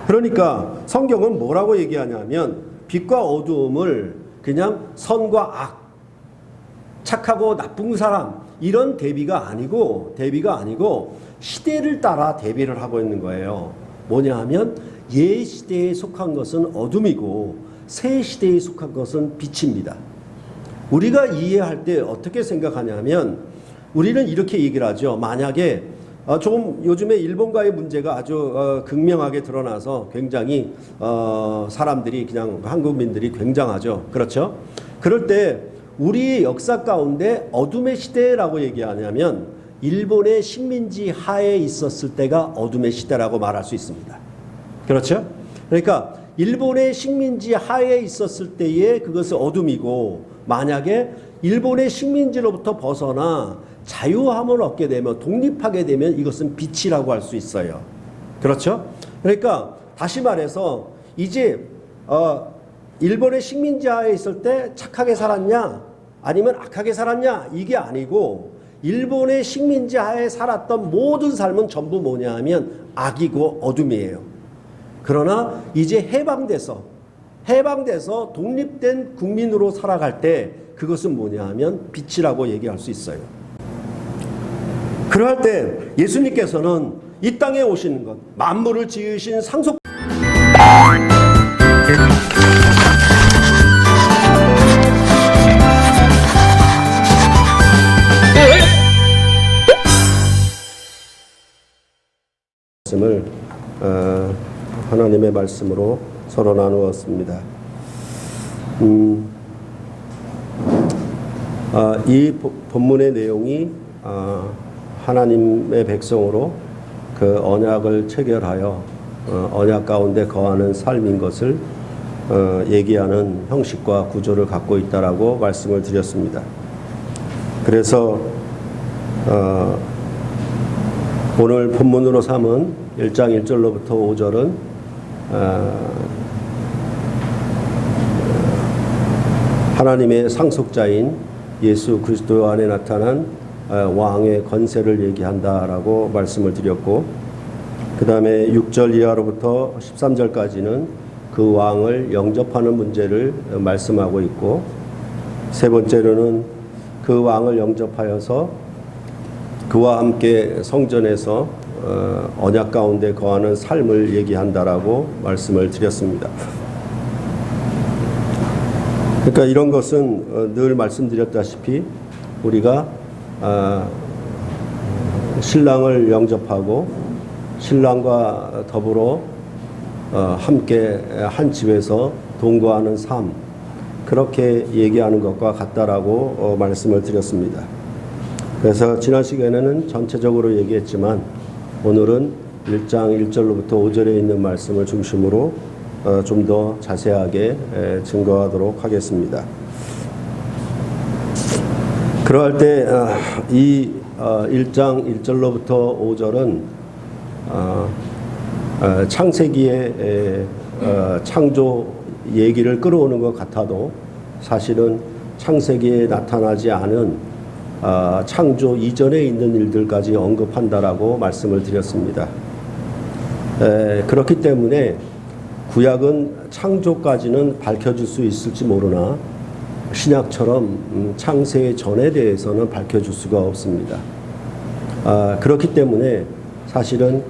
그러니까 성경은 뭐라고 얘기하냐면 빛과 어두움을 그냥 선과 악, 착하고 나쁜 사람 이런 대비가 아니고 시대를 따라 대비를 하고 있는 거예요. 뭐냐 하면 옛 시대에 속한 것은 어둠이고 새 시대에 속한 것은 빛입니다. 우리가 이해할 때 어떻게 생각하냐면 우리는 이렇게 얘기를 하죠. 만약에 조금 요즘에 일본과의 문제가 아주 극명하게 드러나서 굉장히 사람들이 그냥 한국민들이 굉장하죠. 그렇죠? 그럴 때 우리 역사 가운데 어둠의 시대라고 얘기하냐면 일본의 식민지 하에 있었을 때가 어둠의 시대라고 말할 수 있습니다. 그렇죠? 그러니까 일본의 식민지 하에 있었을 때에 그것은 어둠이고 만약에 일본의 식민지로부터 벗어나 자유함을 얻게 되면 독립하게 되면 이것은 빛이라고 할 수 있어요. 그렇죠? 그러니까 다시 말해서 이제 일본의 식민지 하에 있을 때 착하게 살았냐 아니면 악하게 살았냐 이게 아니고 일본의 식민지 하에 살았던 모든 삶은 전부 뭐냐 하면 악이고 어둠이에요. 그러나 이제 해방돼서 독립된 국민으로 살아갈 때 그것은 뭐냐 하면 빛이라고 얘기할 수 있어요. 그럴 때 예수님께서는 이 땅에 오시는 것, 만물을 지으신 상속 말씀을 하나님의 말씀으로 서로 나누었습니다. 이 본문의 내용이 하나님의 백성으로 그 언약을 체결하여 언약 가운데 거하는 삶인 것을 얘기하는 형식과 구조를 갖고 있다라고 말씀을 드렸습니다. 그래서 오늘 본문으로 삼은 1장 1절로부터 5절은 하나님의 상속자인 예수 그리스도 안에 나타난 왕의 권세를 얘기한다라고 말씀을 드렸고, 그 다음에 6절 이하로부터 13절까지는 그 왕을 영접하는 문제를 말씀하고 있고, 세 번째로는 그 왕을 영접하여서 그와 함께 성전에서 언약 가운데 거하는 삶을 얘기한다라고 말씀을 드렸습니다. 그러니까 이런 것은 늘 말씀드렸다시피 우리가 신랑을 영접하고 신랑과 더불어 함께 한 집에서 동거하는 삶, 그렇게 얘기하는 것과 같다라고 말씀을 드렸습니다. 그래서 지난 시간에는 전체적으로 얘기했지만 오늘은 1장 1절로부터 5절에 있는 말씀을 중심으로 좀 더 자세하게 증거하도록 하겠습니다. 그럴 때 이 1장 1절로부터 5절은 창세기의 창조 얘기를 끌어오는 것 같아도 사실은 창세기에 나타나지 않은 창조 이전에 있는 일들까지 언급한다라고 말씀을 드렸습니다. 그렇기 때문에 구약은 창조까지는 밝혀줄 수 있을지 모르나 신약처럼 창세 전에 대해서는 밝혀줄 수가 없습니다. 그렇기 때문에 사실은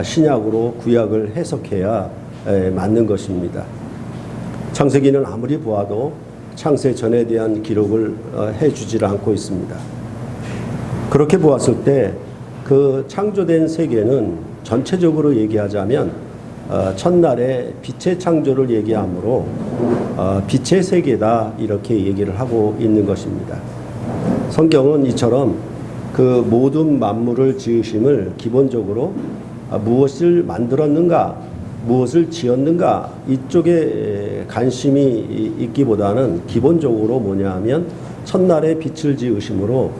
신약으로 구약을 해석해야 맞는 것입니다. 창세기는 아무리 보아도 창세 전에 대한 기록을 해주질 않고 있습니다. 그렇게 보았을 때 그 창조된 세계는 전체적으로 얘기하자면 첫날에 빛의 창조를 얘기하므로 빛의 세계다 이렇게 얘기를 하고 있는 것입니다. 성경은 이처럼 그 모든 만물을 지으심을 기본적으로 무엇을 만들었는가, 무엇을 지었는가 이쪽에 관심이 있기보다는 기본적으로 뭐냐 하면 첫날에 빛을 지으심으로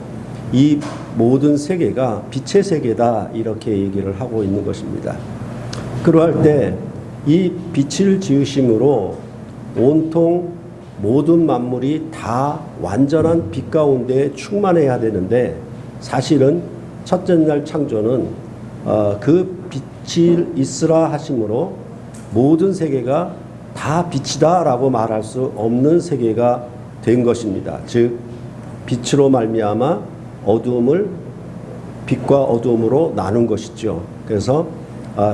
이 모든 세계가 빛의 세계다 이렇게 얘기를 하고 있는 것입니다. 그러할 때 이 빛을 지으심으로 온통 모든 만물이 다 완전한 빛 가운데 충만해야 되는데 사실은 첫째 날 창조는 그 빛이 있으라 하심으로 모든 세계가 다 빛이다라고 말할 수 없는 세계가 된 것입니다. 즉 빛으로 말미암아 어두움을 빛과 어두움으로 나눈 것이죠. 그래서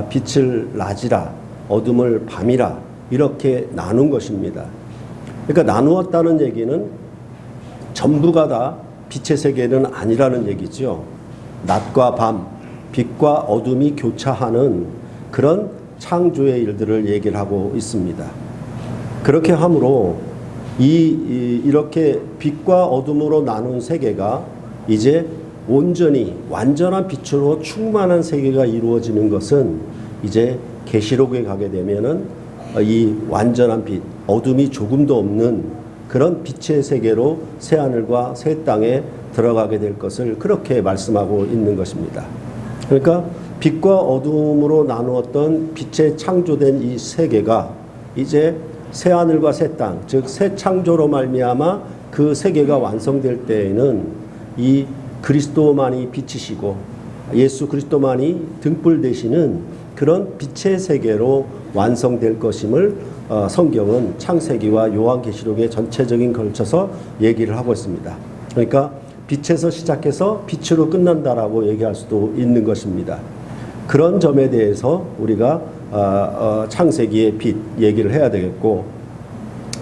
빛을 낮이라 어둠을 밤이라 이렇게 나눈 것입니다. 그러니까 나누었다는 얘기는 전부가 다 빛의 세계는 아니라는 얘기죠. 낮과 밤, 빛과 어둠이 교차하는 그런 창조의 일들을 얘기를 하고 있습니다. 그렇게 함으로 이렇게 빛과 어둠으로 나눈 세계가 이제 온전히 완전한 빛으로 충만한 세계가 이루어지는 것은 이제 계시록에 가게 되면은 이 완전한 빛, 어둠이 조금도 없는 그런 빛의 세계로 새하늘과 새 땅에 들어가게 될 것을 그렇게 말씀하고 있는 것입니다. 그러니까 빛과 어둠으로 나누었던 빛의 창조된 이 세계가 이제 새하늘과 새 땅, 즉 새 창조로 말미암아 그 세계가 완성될 때에는 이 그리스도만이 빛이시고 예수 그리스도만이 등불 되시는 그런 빛의 세계로 완성될 것임을 성경은 창세기와 요한계시록의 전체적인 걸쳐서 얘기를 하고 있습니다. 그러니까 빛에서 시작해서 빛으로 끝난다라고 얘기할 수도 있는 것입니다. 그런 점에 대해서 우리가 창세기의 빛 얘기를 해야 되겠고,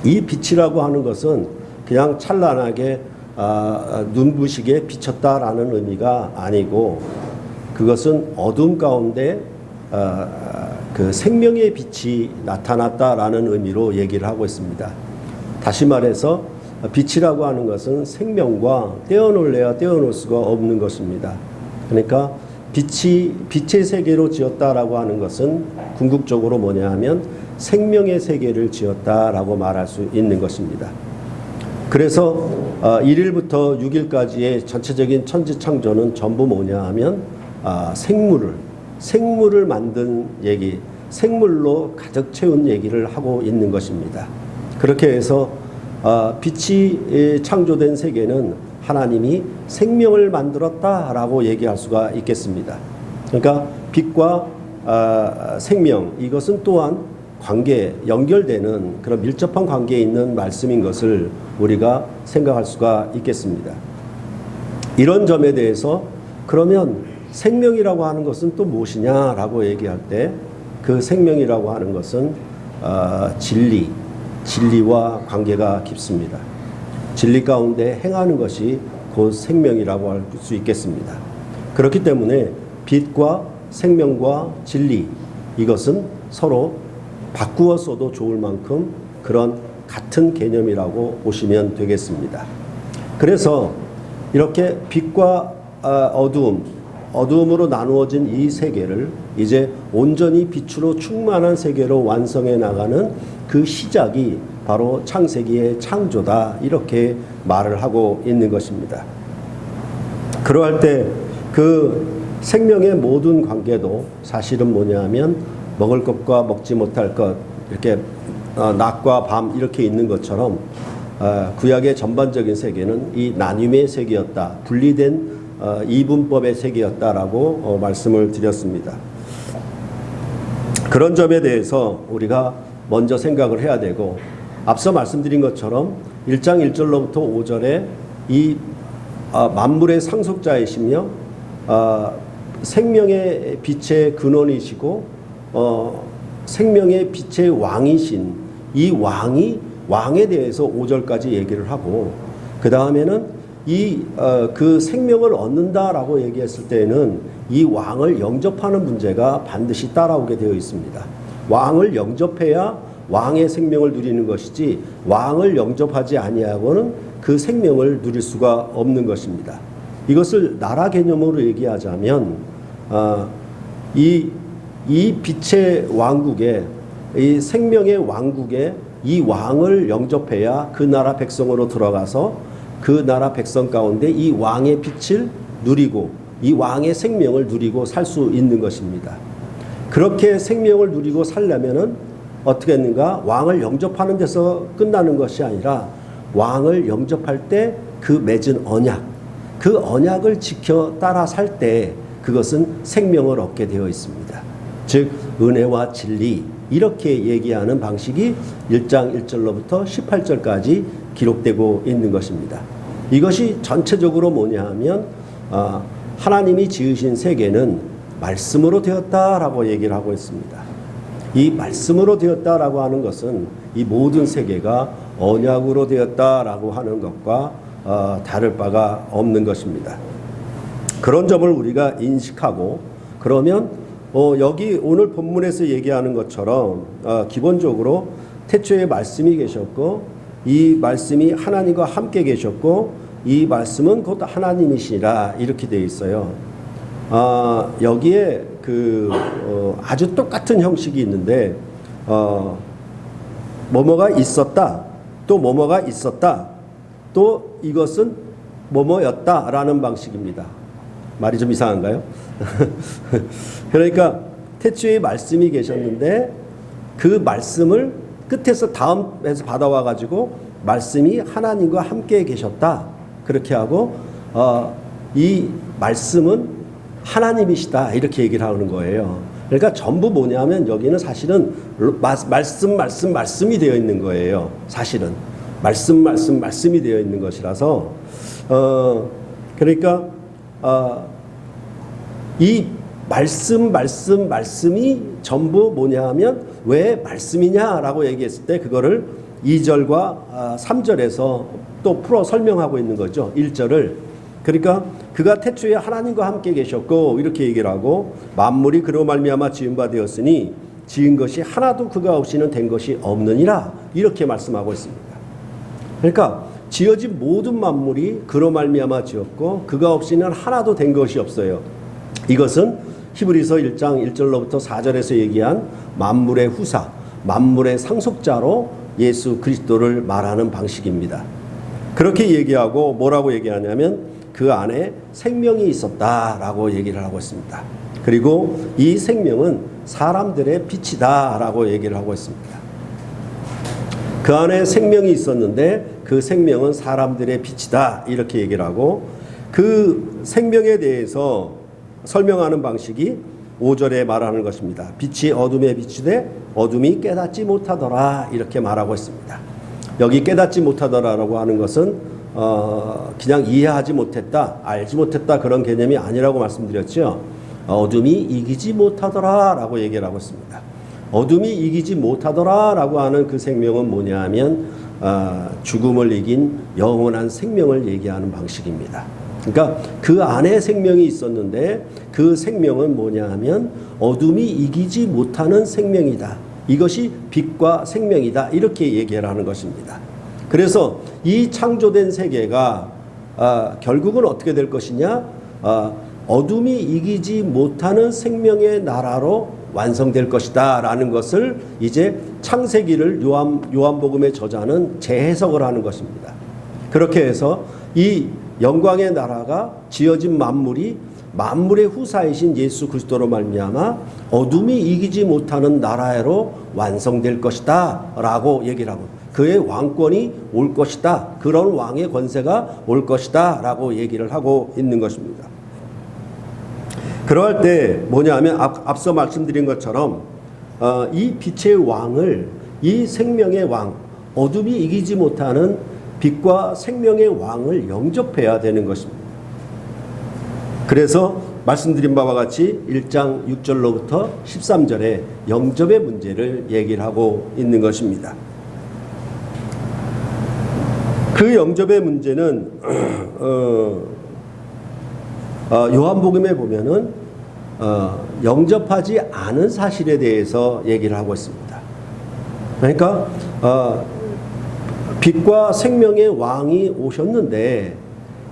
이 빛이라고 하는 것은 그냥 찬란하게 눈부시게 비쳤다라는 의미가 아니고, 그것은 어둠 가운데 그 생명의 빛이 나타났다라는 의미로 얘기를 하고 있습니다. 다시 말해서 빛이라고 하는 것은 생명과 떼어놓을래야 떼어놓을 수가 없는 것입니다. 그러니까 빛의 세계로 지었다라고 하는 것은 궁극적으로 뭐냐 하면 생명의 세계를 지었다라고 말할 수 있는 것입니다. 그래서 1일부터 6일까지의 전체적인 천지 창조는 전부 뭐냐 하면 생물을 만든 얘기, 생물로 가득 채운 얘기를 하고 있는 것입니다. 그렇게 해서 빛이 창조된 세계는 하나님이 생명을 만들었다라고 얘기할 수가 있겠습니다. 그러니까 빛과 생명, 이것은 또한 관계, 연결되는 그런 밀접한 관계에 있는 말씀인 것을 우리가 생각할 수가 있겠습니다. 이런 점에 대해서 그러면 생명이라고 하는 것은 또 무엇이냐라고 얘기할 때, 그 생명이라고 하는 것은 진리와 관계가 깊습니다. 진리 가운데 행하는 것이 곧 생명이라고 할 수 있겠습니다. 그렇기 때문에 빛과 생명과 진리, 이것은 서로 바꾸어 써도 좋을 만큼 그런 같은 개념이라고 보시면 되겠습니다. 그래서 이렇게 빛과 어두움으로 나누어진 이 세계를 이제 온전히 빛으로 충만한 세계로 완성해 나가는 그 시작이 바로 창세기의 창조다, 이렇게 말을 하고 있는 것입니다. 그러할 때 그 생명의 모든 관계도 사실은 뭐냐 하면 먹을 것과 먹지 못할 것, 이렇게 낮과 밤 이렇게 있는 것처럼 구약의 전반적인 세계는 이 나눔의 세계였다, 분리된 이분법의 세계였다라고 말씀을 드렸습니다. 그런 점에 대해서 우리가 먼저 생각을 해야 되고, 앞서 말씀드린 것처럼 1장 1절로부터 5절에 이 만물의 상속자이시며 생명의 빛의 근원이시고 생명의 빛의 왕이신 이 왕에 대해서 5절까지 얘기를 하고, 그 다음에는 그 생명을 얻는다라고 얘기했을 때는 이 왕을 영접하는 문제가 반드시 따라오게 되어 있습니다. 왕을 영접해야 왕의 생명을 누리는 것이지, 왕을 영접하지 아니하고는 그 생명을 누릴 수가 없는 것입니다. 이것을 나라 개념으로 얘기하자면 이 빛의 왕국에, 이 생명의 왕국에 이 왕을 영접해야 그 나라 백성으로 들어가서 그 나라 백성 가운데 이 왕의 빛을 누리고 이 왕의 생명을 누리고 살 수 있는 것입니다. 그렇게 생명을 누리고 살려면은 어떻게 했는가? 왕을 영접하는 데서 끝나는 것이 아니라 왕을 영접할 때 그 맺은 언약, 그 언약을 지켜 따라 살 때 그것은 생명을 얻게 되어 있습니다. 즉 은혜와 진리 이렇게 얘기하는 방식이 1장 1절로부터 18절까지 기록되고 있는 것입니다. 이것이 전체적으로 뭐냐 하면 하나님이 지으신 세계는 말씀으로 되었다라고 얘기를 하고 있습니다. 이 말씀으로 되었다라고 하는 것은 이 모든 세계가 언약으로 되었다라고 하는 것과 다를 바가 없는 것입니다. 그런 점을 우리가 인식하고 그러면 여기 오늘 본문에서 얘기하는 것처럼 기본적으로 태초에 말씀이 계셨고 이 말씀이 하나님과 함께 계셨고 이 말씀은 곧 하나님이시라 이렇게 되어 있어요. 여기에 아주 똑같은 형식이 있는데 뭐뭐가 있었다 또 뭐뭐가 있었다 또 이것은 뭐뭐였다라는 방식입니다. 말이 좀 이상한가요? 그러니까 태초에 말씀이 계셨는데 그 말씀을 끝에서 다음에서 받아와 가지고 말씀이 하나님과 함께 계셨다 그렇게 하고 이 말씀은 하나님이시다 이렇게 얘기를 하는 거예요. 그러니까 전부 뭐냐면 여기는 사실은 말씀이 되어 있는 거예요. 사실은 말씀이 되어 있는 것이라서 그러니까 이 말씀이 전부 뭐냐 하면 왜 말씀이냐라고 얘기했을 때 그거를 2절과 3절에서 또 풀어 설명하고 있는 거죠. 1절을. 그러니까 그가 태초에 하나님과 함께 계셨고 이렇게 얘기를 하고 만물이 그로 말미암아 지은 바 되었으니 지은 것이 하나도 그가 없이는 된 것이 없느니라 이렇게 말씀하고 있습니다. 그러니까 지어진 모든 만물이 그로 말미암아 지었고 그가 없이는 하나도 된 것이 없어요. 이것은 히브리서 1장 1절로부터 4절에서 얘기한 만물의 후사, 만물의 상속자로 예수 그리스도를 말하는 방식입니다. 그렇게 얘기하고 뭐라고 얘기하냐면 그 안에 생명이 있었다라고 얘기를 하고 있습니다. 그리고 이 생명은 사람들의 빛이다라고 얘기를 하고 있습니다. 그 안에 생명이 있었는데 그 생명은 사람들의 빛이다 이렇게 얘기를 하고 그 생명에 대해서 설명하는 방식이 5절에 말하는 것입니다. 빛이 어둠에 비추되 어둠이 깨닫지 못하더라 이렇게 말하고 있습니다. 여기 깨닫지 못하더라라고 하는 것은 그냥 이해하지 못했다, 알지 못했다 그런 개념이 아니라고 말씀드렸죠. 어둠이 이기지 못하더라라고 얘기를 하고 있습니다. 어둠이 이기지 못하더라라고 하는 그 생명은 뭐냐 하면 죽음을 이긴 영원한 생명을 얘기하는 방식입니다. 그러니까 그 안에 생명이 있었는데 그 생명은 뭐냐 하면 어둠이 이기지 못하는 생명이다. 이것이 빛과 생명이다. 이렇게 얘기를 하는 것입니다. 그래서 이 창조된 세계가 결국은 어떻게 될 것이냐? 어둠이 이기지 못하는 생명의 나라로 완성될 것이다 라는 것을 이제 창세기를 요한복음의 저자는 재해석을 하는 것입니다. 그렇게 해서 이 영광의 나라가 지어진 만물의 후사이신 예수 그리스도로 말미암아 어둠이 이기지 못하는 나라로 완성될 것이다 라고 얘기를 하고 그의 왕권이 올 것이다. 그런 왕의 권세가 올 것이다 라고 얘기를 하고 있는 것입니다. 그럴 때 뭐냐 하면 앞서 말씀드린 것처럼 이 빛의 왕을 이 생명의 왕 어둠이 이기지 못하는 빛과 생명의 왕을 영접해야 되는 것입니다. 그래서 말씀드린 바와 같이 1장 6절로부터 13절에 영접의 문제를 얘기를 하고 있는 것입니다. 그 영접의 문제는 요한복음에 보면은 영접하지 않은 사실에 대해서 얘기를 하고 있습니다. 그러니까 빛과 생명의 왕이 오셨는데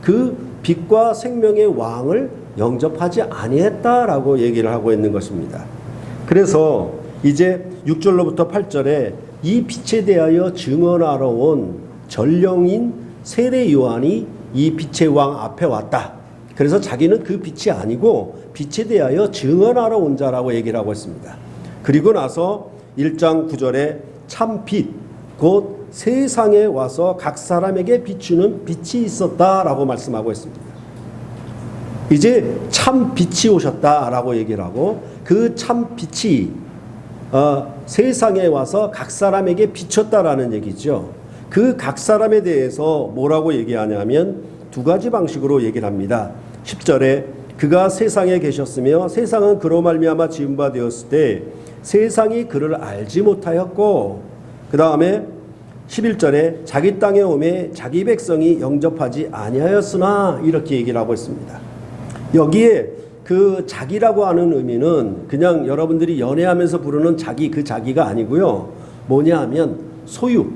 그 빛과 생명의 왕을 영접하지 아니했다라고 얘기를 하고 있는 것입니다. 그래서 이제 6절로부터 8절에 이 빛에 대하여 증언하러 온 전령인 세례 요한이 이 빛의 왕 앞에 왔다. 그래서 자기는 그 빛이 아니고 빛에 대하여 증언하러 온 자라고 얘기를 하고 있습니다. 그리고 나서 1장 9절에 참 빛, 곧 세상에 와서 각 사람에게 비추는 빛이 있었다라고 말씀하고 있습니다. 이제 참 빛이 오셨다라고 얘기를 하고 그 참 빛이 세상에 와서 각 사람에게 비쳤다라는 얘기죠. 그 각 사람에 대해서 뭐라고 얘기하냐면 두 가지 방식으로 얘기를 합니다. 10절에 그가 세상에 계셨으며 세상은 그로 말미암아 지은 바 되었을 때 세상이 그를 알지 못하였고, 그 다음에 11절에 자기 땅에 오매 자기 백성이 영접하지 아니하였으나, 이렇게 얘기를 하고 있습니다. 여기에 그 자기라고 하는 의미는 그냥 여러분들이 연애하면서 부르는 자기, 그 자기가 아니고요. 뭐냐 하면 소유,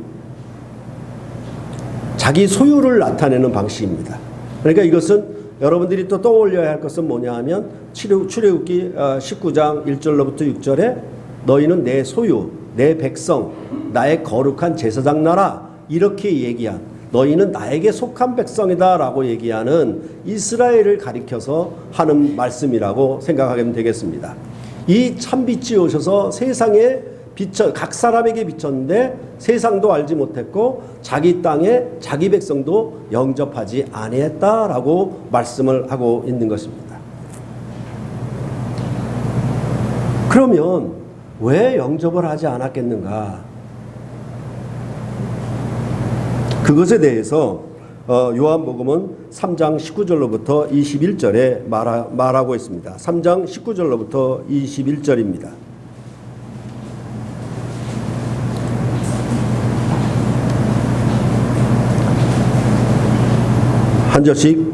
자기 소유를 나타내는 방식입니다. 그러니까 이것은 여러분들이 또 떠올려야 할 것은 뭐냐 하면 출애굽기 19장 1절로부터 6절에 너희는 내 소유, 내 백성, 나의 거룩한 제사장 나라, 이렇게 얘기한, 너희는 나에게 속한 백성이다 라고 얘기하는 이스라엘을 가리켜서 하는 말씀이라고 생각하면 되겠습니다. 이 참빛이 오셔서 세상에 각 사람에게 비쳤는데 세상도 알지 못했고 자기 땅에 자기 백성도 영접하지 아니했다라고 말씀을 하고 있는 것입니다. 그러면 왜 영접을 하지 않았겠는가? 그것에 대해서 요한복음은 3장 19절로부터 21절에 말하고 있습니다. 3장 19절로부터 21절입니다. 한 절씩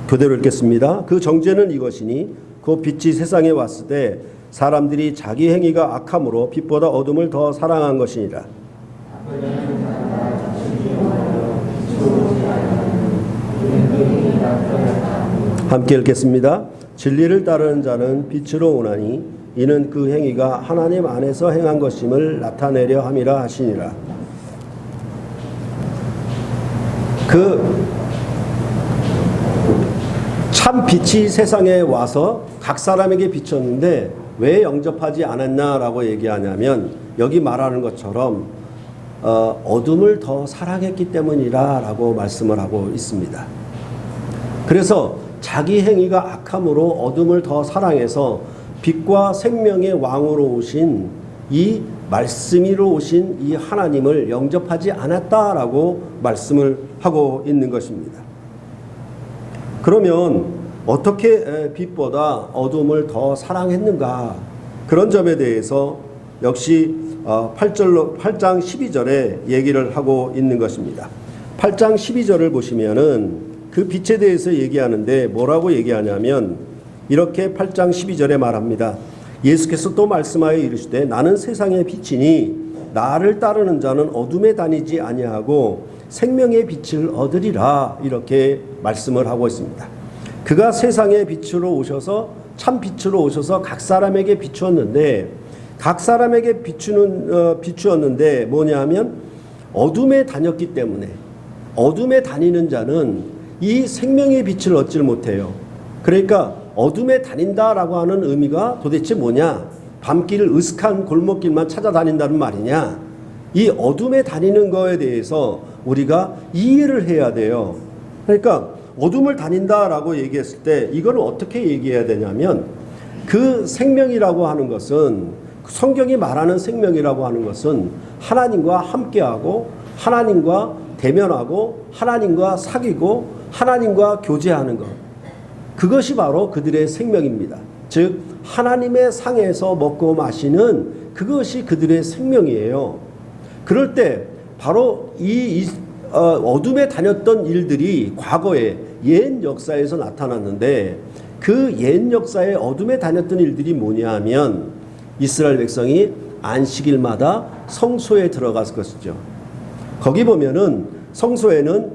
교대로 읽겠습니다. 그 정죄는 이것이니 그 빛이 세상에 왔을 때 사람들이 자기 행위가 악함으로 빛보다 어둠을 더 사랑한 것이니라. 함께 읽겠습니다. 진리를 따르는 자는 빛으로 오나니 이는 그 행위가 하나님 안에서 행한 것임을 나타내려 함이라 하시니라. 참 빛이 세상에 와서 각 사람에게 비쳤는데 왜 영접하지 않았나라고 얘기하냐면 여기 말하는 것처럼 어둠을 더 사랑했기 때문이라 라고 말씀을 하고 있습니다. 그래서 자기 행위가 악함으로 어둠을 더 사랑해서 빛과 생명의 왕으로 오신 이 말씀이로 오신 이 하나님을 영접하지 않았다라고 말씀을 하고 있는 것입니다. 그러면 어떻게 빛보다 어둠을 더 사랑했는가? 그런 점에 대해서 역시 8장 12절에 얘기를 하고 있는 것입니다. 8장 12절을 보시면은 그 빛에 대해서 얘기하는데 뭐라고 얘기하냐면 이렇게 8장 12절에 말합니다. 예수께서 또 말씀하여 이르시되 나는 세상의 빛이니 나를 따르는 자는 어둠에 다니지 아니하고 생명의 빛을 얻으리라, 이렇게 말씀을 하고 있습니다. 그가 세상의 빛으로 오셔서 참 빛으로 오셔서 각 사람에게 비추었는데 각 사람에게 비추었는데 뭐냐 하면 어둠에 다녔기 때문에 어둠에 다니는 자는 이 생명의 빛을 얻지를 못해요. 그러니까 어둠에 다닌다라고 하는 의미가 도대체 뭐냐? 밤길 으슥한 골목길만 찾아다닌다는 말이냐? 이 어둠에 다니는 거에 대해서 우리가 이해를 해야 돼요. 그러니까 어둠을 다닌다라고 얘기했을 때 이걸 어떻게 얘기해야 되냐면 그 생명이라고 하는 것은 성경이 말하는 생명이라고 하는 것은 하나님과 함께하고 하나님과 대면하고 하나님과 사귀고 하나님과 교제하는 것, 그것이 바로 그들의 생명입니다. 즉 하나님의 상에서 먹고 마시는 그것이 그들의 생명이에요. 그럴 때 바로 이 어둠에 다녔던 일들이 과거에 옛 역사에서 나타났는데 그 옛 역사에 어둠에 다녔던 일들이 뭐냐 하면 이스라엘 백성이 안식일마다 성소에 들어갔을 것이죠. 거기 보면은 성소에는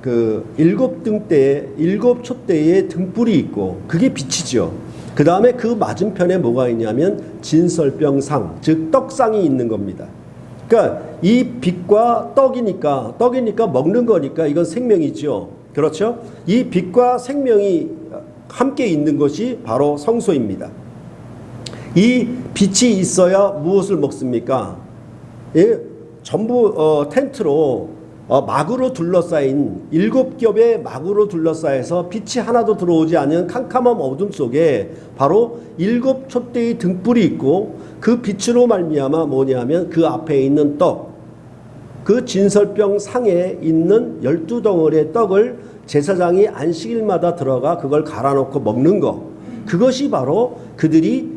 그 일곱 촛대의 등불이 있고 그게 빛이죠. 그 다음에 그 맞은편에 뭐가 있냐면 진설병상, 즉 떡상이 있는 겁니다. 그러니까 이 빛과 떡이니까 먹는 거니까 이건 생명이죠. 그렇죠? 이 빛과 생명이 함께 있는 것이 바로 성소입니다. 이 빛이 있어야 무엇을 먹습니까? 예, 전부 텐트로 막으로 둘러싸인 7겹의 막으로 둘러싸여서 빛이 하나도 들어오지 않는 캄캄한 어둠 속에 바로 7 촛대의 등불이 있고 그 빛으로 말미암아 뭐냐면 그 앞에 있는 떡, 그 진설병 상에 있는 12덩어리의 떡을 제사장이 안식일마다 들어가 그걸 갈아놓고 먹는 것, 그것이 바로 그들이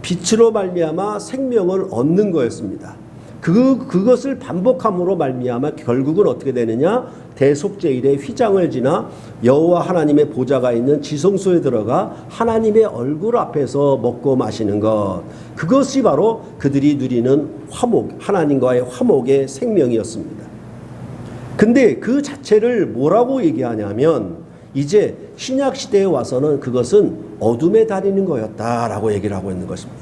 빛으로 말미암아 생명을 얻는 거였습니다. 그것을 반복함으로 말미암아 결국은 어떻게 되느냐? 대속제일에 휘장을 지나 여호와 하나님의 보좌가 있는 지성소에 들어가 하나님의 얼굴 앞에서 먹고 마시는 것, 그것이 바로 그들이 누리는 화목, 하나님과의 화목의 생명이었습니다. 근데 그 자체를 뭐라고 얘기하냐면 이제 신약 시대에 와서는 그것은 어둠에 다니는 거였다라고 얘기를 하고 있는 것입니다.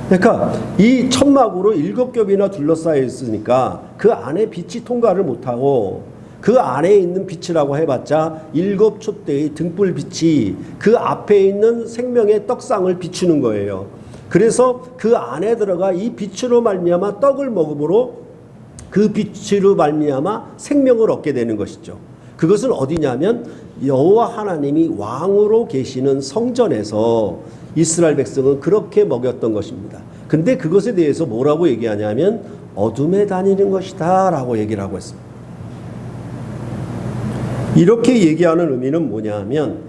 그러니까 이 천막으로 7겹이나 둘러싸여 있으니까 그 안에 빛이 통과를 못하고 그 안에 있는 빛이라고 해봤자 7 촛대의 등불빛이 그 앞에 있는 생명의 떡상을 비추는 거예요. 그래서 그 안에 들어가 이 빛으로 말미암아 떡을 먹음으로 그 빛으로 말미암아 생명을 얻게 되는 것이죠. 그것은 어디냐면 여호와 하나님이 왕으로 계시는 성전에서 이스라엘 백성은 그렇게 먹였던 것입니다. 근데 그것에 대해서 뭐라고 얘기하냐면 어둠에 다니는 것이다 라고 얘기를 하고 있습니다. 이렇게 얘기하는 의미는 뭐냐면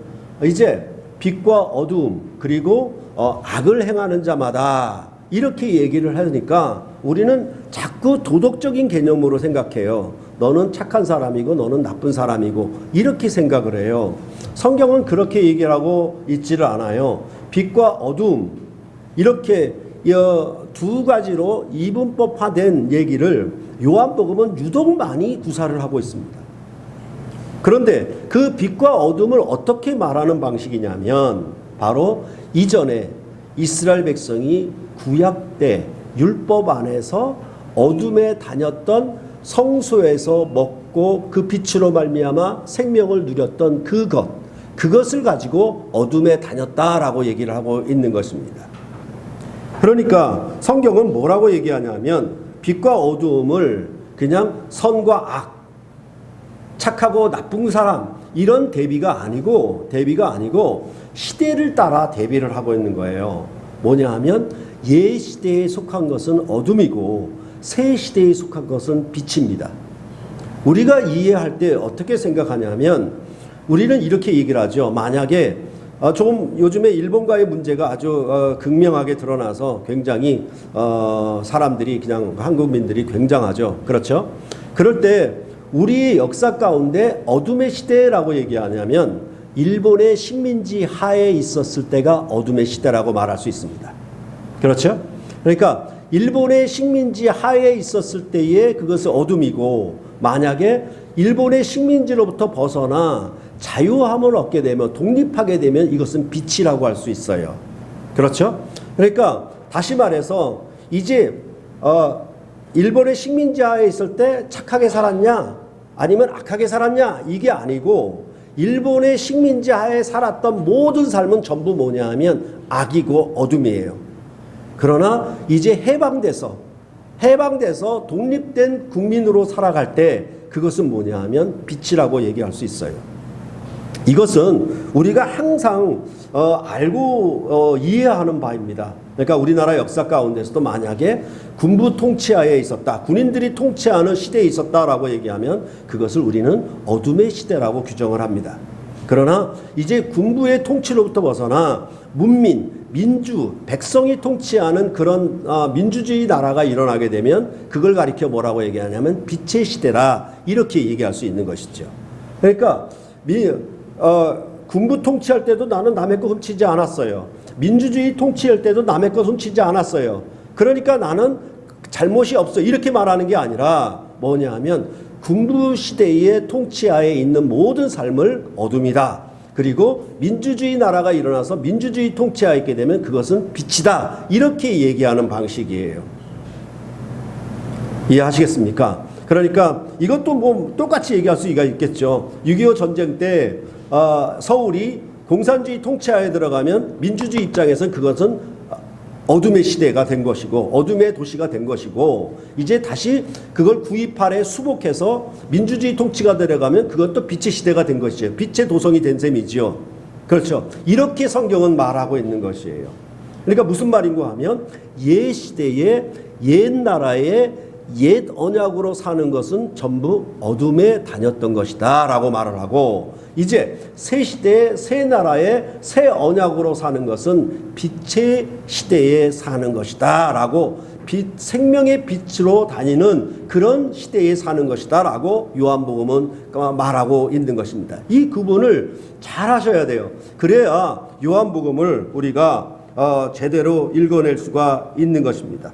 이제 빛과 어둠 그리고 악을 행하는 자마다 이렇게 얘기를 하니까 우리는 자꾸 도덕적인 개념으로 생각해요. 너는 착한 사람이고 너는 나쁜 사람이고 이렇게 생각을 해요. 성경은 그렇게 얘기를 하고 있지를 않아요. 빛과 어둠 이렇게 두 가지로 이분법화된 얘기를 요한복음은 유독 많이 구사를 하고 있습니다. 그런데 그 빛과 어둠을 어떻게 말하는 방식이냐면 바로 이전에 이스라엘 백성이 구약 때 율법 안에서 어둠에 다녔던 성소에서 먹고 그 빛으로 말미암아 생명을 누렸던 그것을 가지고 어둠에 다녔다라고 얘기를 하고 있는 것입니다. 그러니까 성경은 뭐라고 얘기하냐면 빛과 어둠을 그냥 선과 악, 착하고 나쁜 사람 이런 대비가 아니고 시대를 따라 대비를 하고 있는 거예요. 뭐냐 하면 옛 시대에 속한 것은 어둠이고 새 시대에 속한 것은 빛입니다. 우리가 이해할 때 어떻게 생각하냐면 우리는 이렇게 얘기를 하죠. 만약에 조금 요즘에 일본과의 문제가 아주 극명하게 드러나서 굉장히 사람들이 그냥 한국민들이 굉장하죠. 그렇죠? 그럴 때 우리의 역사 가운데 어둠의 시대라고 얘기하냐면 일본의 식민지 하에 있었을 때가 어둠의 시대라고 말할 수 있습니다. 그렇죠? 그러니까 일본의 식민지 하에 있었을 때에 그것은 어둠이고 만약에 일본의 식민지로부터 벗어나 자유함을 얻게 되면 독립하게 되면 이것은 빛이라고 할 수 있어요. 그렇죠? 그러니까 다시 말해서 이제 일본의 식민지 하에 있을 때 착하게 살았냐 아니면 악하게 살았냐 이게 아니고 일본의 식민지 하에 살았던 모든 삶은 전부 뭐냐 하면 악이고 어둠이에요. 그러나 이제 해방돼서 독립된 국민으로 살아갈 때 그것은 뭐냐 하면 빛이라고 얘기할 수 있어요. 이것은 우리가 항상 알고 이해하는 바입니다. 그러니까 우리나라 역사 가운데서도 만약에 군부 통치하에 있었다, 군인들이 통치하는 시대에 있었다라고 얘기하면 그것을 우리는 어둠의 시대라고 규정을 합니다. 그러나 이제 군부의 통치로부터 벗어나 문민, 민주, 백성이 통치하는 그런 민주주의 나라가 일어나게 되면 그걸 가리켜 뭐라고 얘기하냐면 빛의 시대라 이렇게 얘기할 수 있는 것이죠. 그러니까 군부 통치할 때도 나는 남의 거 훔치지 않았어요. 민주주의 통치할 때도 남의 거 훔치지 않았어요. 그러니까 나는 잘못이 없어 이렇게 말하는 게 아니라 뭐냐 하면 군부 시대의 통치하에 있는 모든 삶을 어둠이다. 그리고 민주주의 나라가 일어나서 민주주의 통치하에 있게 되면 그것은 빛이다. 이렇게 얘기하는 방식이에요. 이해하시겠습니까? 그러니까 이것도 뭐 똑같이 얘기할 수가 있겠죠. 6.25 전쟁 때 서울이 공산주의 통치하에 들어가면 민주주의 입장에서는 그것은 어둠의 시대가 된 것이고 어둠의 도시가 된 것이고 이제 다시 그걸 9.28에 수복해서 민주주의 통치가 들어가면 그것도 빛의 시대가 된 것이죠. 빛의 도성이 된 셈이죠. 그렇죠. 이렇게 성경은 말하고 있는 것이에요. 그러니까 무슨 말인가 하면 옛 시대에 옛 나라의 옛 언약으로 사는 것은 전부 어둠에 다녔던 것이다 라고 말을 하고 이제 새 시대의 새 나라의 새 언약으로 사는 것은 빛의 시대에 사는 것이다 라고 생명의 빛으로 다니는 그런 시대에 사는 것이다 라고 요한복음은 말하고 있는 것입니다. 이 구분을 잘 하셔야 돼요. 그래야 요한복음을 우리가 제대로 읽어낼 수가 있는 것입니다.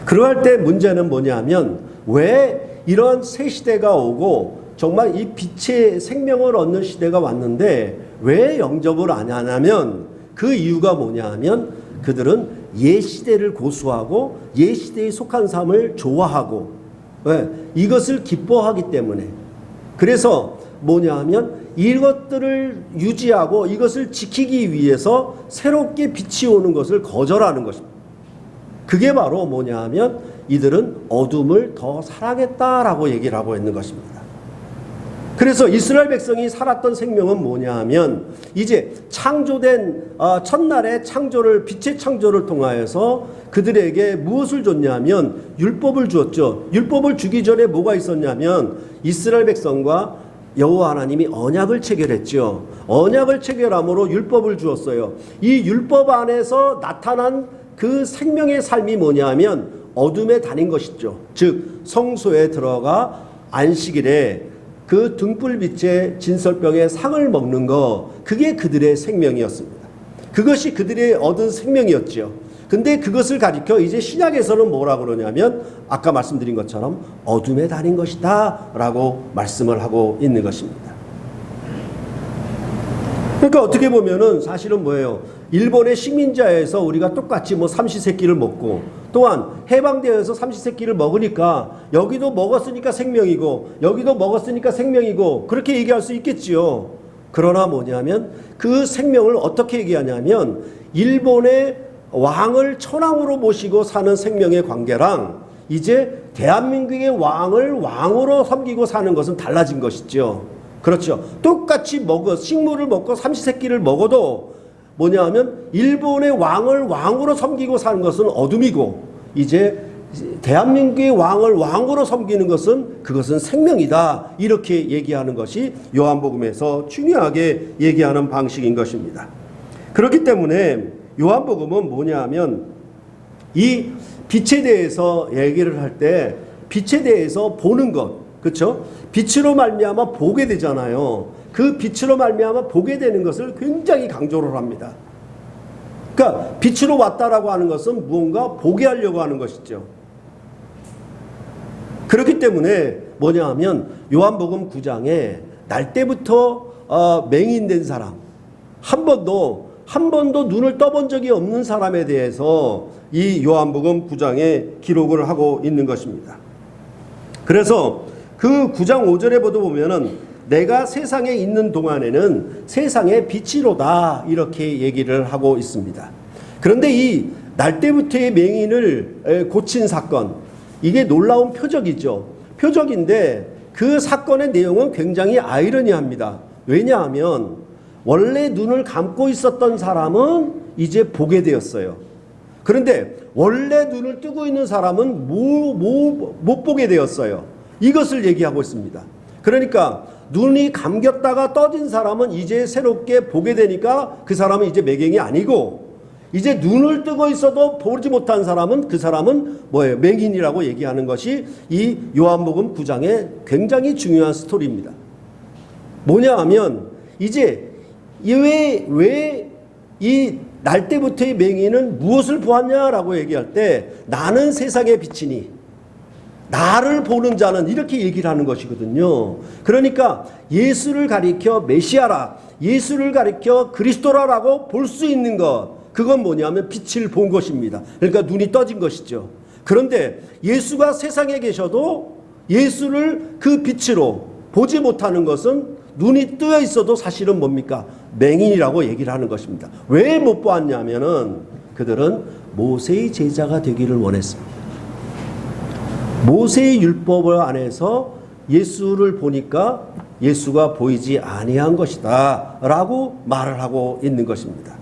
그러할 때 문제는 뭐냐면 왜 이런 새 시대가 오고 정말 이 빛의 생명을 얻는 시대가 왔는데 왜 영접을 안 하냐면 그 이유가 뭐냐면 그들은 옛 시대를 고수하고 옛 시대에 속한 삶을 좋아하고 왜? 이것을 기뻐하기 때문에 그래서 뭐냐면 이것들을 유지하고 이것을 지키기 위해서 새롭게 빛이 오는 것을 거절하는 것입니다. 그게 바로 뭐냐 하면 이들은 어둠을 더 사랑했다라고 얘기를 하고 있는 것입니다. 그래서 이스라엘 백성이 살았던 생명은 뭐냐 하면 이제 창조된 첫날의 창조를 빛의 창조를 통하여서 그들에게 무엇을 줬냐면 율법을 주었죠. 율법을 주기 전에 뭐가 있었냐면 이스라엘 백성과 여호와 하나님이 언약을 체결했죠. 언약을 체결함으로 율법을 주었어요. 이 율법 안에서 나타난 그 생명의 삶이 뭐냐면 어둠에 다닌 것이죠. 즉 성소에 들어가 안식일에 그 등불빛의 진설병의 상을 먹는 거 그게 그들의 생명이었습니다. 그것이 그들의 얻은 생명이었죠. 근데 그것을 가리켜 이제 신약에서는 뭐라 그러냐면 아까 말씀드린 것처럼 어둠에 다닌 것이다 라고 말씀을 하고 있는 것입니다. 그러니까 어떻게 보면은 사실은 뭐예요? 일본의 식민자에서 우리가 똑같이 뭐 삼시세끼를 먹고 또한 해방되어서 삼시세끼를 먹으니까 여기도 먹었으니까 생명이고 여기도 먹었으니까 생명이고 그렇게 얘기할 수 있겠지요. 그러나 뭐냐면 그 생명을 어떻게 얘기하냐면 일본의 왕을 천황으로 모시고 사는 생명의 관계랑 이제 대한민국의 왕을 왕으로 섬기고 사는 것은 달라진 것이죠. 그렇죠. 똑같이 식물을 먹고 삼시세끼를 먹어도 뭐냐 하면 일본의 왕을 왕으로 섬기고 사는 것은 어둠이고 이제 대한민국의 왕을 왕으로 섬기는 것은 그것은 생명이다. 이렇게 얘기하는 것이 요한복음에서 중요하게 얘기하는 방식인 것입니다. 그렇기 때문에 요한복음은 뭐냐 하면 이 빛에 대해서 얘기를 할 때 빛에 대해서 보는 것 그렇죠? 빛으로 말미암아 보게 되잖아요. 그 빛으로 말미암아 보게 되는 것을 굉장히 강조를 합니다. 그러니까 빛으로 왔다라고 하는 것은 무언가 보게 하려고 하는 것이죠. 그렇기 때문에 뭐냐 하면 요한복음 9장에 날 때부터 맹인된 사람 한 번도 눈을 떠본 적이 없는 사람에 대해서 이 요한복음 9장에 기록을 하고 있는 것입니다. 그래서 그 9장 5절에 보면은 내가 세상에 있는 동안에는 세상의 빛이로다 이렇게 얘기를 하고 있습니다. 그런데 이 날 때부터의 맹인을 고친 사건 이게 놀라운 표적이죠. 표적인데 그 사건의 내용은 굉장히 아이러니합니다. 왜냐하면 원래 눈을 감고 있었던 사람은 이제 보게 되었어요. 그런데 원래 눈을 뜨고 있는 사람은 못 보게 되었어요. 이것을 얘기하고 있습니다. 그러니까 눈이 감겼다가 떠진 사람은 이제 새롭게 보게 되니까 그 사람은 이제 매경이 아니고 이제 눈을 뜨고 있어도 보지 못한 사람은 그 사람은 뭐예요? 맹인이라고 얘기하는 것이 이 요한복음 9장의 굉장히 중요한 스토리입니다. 뭐냐 하면 이제 왜 이 날 때부터의 맹인은 무엇을 보았냐라고 얘기할 때 나는 세상의 빛이니 나를 보는 자는 이렇게 얘기를 하는 것이거든요. 그러니까 예수를 가리켜 메시아라 예수를 가리켜 그리스도라라고 볼 수 있는 것 그건 뭐냐면 빛을 본 것입니다. 그러니까 눈이 떠진 것이죠. 그런데 예수가 세상에 계셔도 예수를 그 빛으로 보지 못하는 것은 눈이 뜨여 있어도 사실은 뭡니까? 맹인이라고 얘기를 하는 것입니다. 왜 못 보았냐면은 그들은 모세의 제자가 되기를 원했습니다. 모세의 율법 안에서 예수를 보니까 예수가 보이지 아니한 것이다 라고 말을 하고 있는 것입니다.